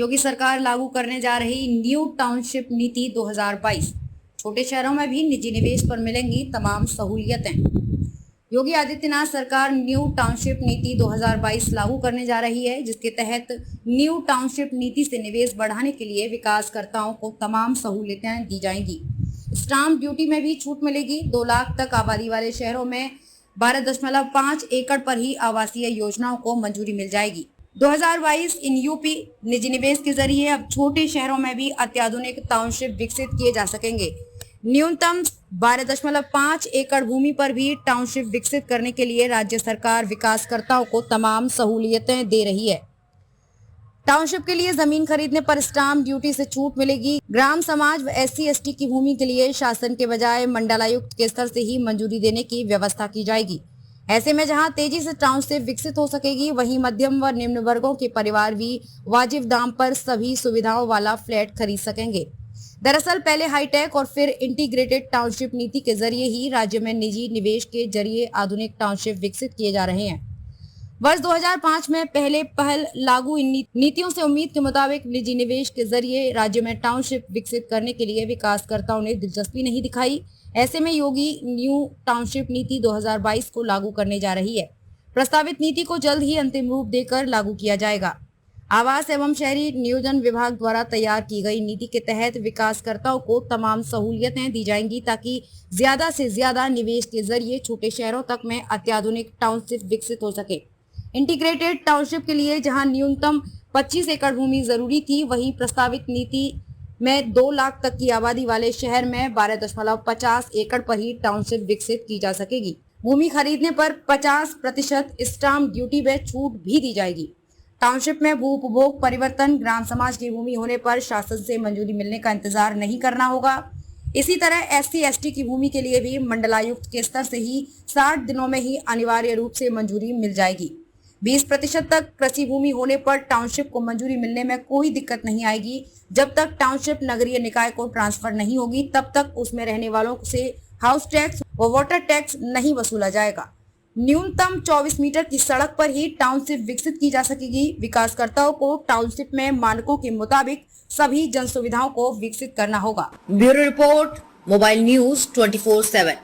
योगी सरकार लागू करने जा रही न्यू टाउनशिप नीति 2022। छोटे शहरों में भी निजी निवेश पर मिलेंगी तमाम सहूलियतें। योगी आदित्यनाथ सरकार न्यू टाउनशिप नीति 2022 लागू करने जा रही है, जिसके तहत न्यू टाउनशिप नीति से निवेश बढ़ाने के लिए विकासकर्ताओं को तमाम सहूलियतें दी जाएंगी। स्टाम्प ड्यूटी में भी छूट मिलेगी। 2 लाख तक आबादी वाले शहरों में 12.5 एकड़ पर ही आवासीय योजनाओं को मंजूरी मिल जाएगी। 2022 इन यूपी निजी निवेश के जरिए अब छोटे शहरों में भी अत्याधुनिक टाउनशिप विकसित किए जा सकेंगे। न्यूनतम 12.5 एकड़ भूमि पर भी टाउनशिप विकसित करने के लिए राज्य सरकार विकासकर्ताओं को तमाम सहूलियतें दे रही है। टाउनशिप के लिए जमीन खरीदने पर स्टाम्प ड्यूटी से छूट मिलेगी। ग्राम समाज व SC/ST की भूमि के लिए शासन के बजाय मंडलायुक्त के स्तर से ही मंजूरी देने की व्यवस्था की जाएगी। ऐसे में जहां तेजी से टाउनशिप विकसित हो सकेगी, वहीं मध्यम व निम्न वर्गों के परिवार भी वाजिब दाम पर सभी सुविधाओं वाला फ्लैट खरीद सकेंगे। दरअसल पहले हाईटेक और फिर इंटीग्रेटेड टाउनशिप नीति के जरिए ही राज्य में निजी निवेश के जरिए आधुनिक टाउनशिप विकसित किए जा रहे हैं। वर्ष 2005 में पहले पहल लागू इन नीतियों से उम्मीद के मुताबिक निजी निवेश के जरिए राज्य में टाउनशिप विकसित करने के लिए विकासकर्ताओं ने दिलचस्पी नहीं दिखाई। ऐसे में योगी न्यू टाउनशिप नीति 2022 को लागू करने जा रही है। प्रस्तावित नीति को जल्द ही अंतिम रूप देकर लागू किया जाएगा। आवास एवं शहरी नियोजन विभाग द्वारा तैयार की गई नीति के तहत विकासकर्ताओं को तमाम सहूलियतें दी जाएंगी, ताकि ज्यादा से ज्यादा निवेश के जरिए छोटे शहरों तक में अत्याधुनिक टाउनशिप विकसित हो सके। इंटीग्रेटेड टाउनशिप के लिए जहां न्यूनतम 25 एकड़ भूमि जरूरी थी, वहीं प्रस्तावित नीति में 2 लाख तक की आबादी वाले शहर में 12.50 एकड़ पर ही टाउनशिप विकसित की जा सकेगी। भूमि खरीदने पर 50% स्टाम्प ड्यूटी में छूट भी दी जाएगी। टाउनशिप में भू उपभोग परिवर्तन ग्राम समाज की भूमि होने पर शासन से मंजूरी मिलने का इंतजार नहीं करना होगा। इसी तरह SC/ST की भूमि के लिए भी मंडलायुक्त के स्तर से ही 60 दिनों में ही अनिवार्य रूप से मंजूरी मिल जाएगी। 20% तक कृषि भूमि होने पर टाउनशिप को मंजूरी मिलने में कोई दिक्कत नहीं आएगी। जब तक टाउनशिप नगरीय निकाय को ट्रांसफर नहीं होगी, तब तक उसमें रहने वालों से हाउस टैक्स व वाटर टैक्स नहीं वसूला जाएगा। न्यूनतम 24 मीटर की सड़क पर ही टाउनशिप विकसित की जा सकेगी। विकासकर्ताओं को टाउनशिप में मानकों के मुताबिक सभी जन सुविधाओं को विकसित करना होगा। Bureau report, mobile news 24/7।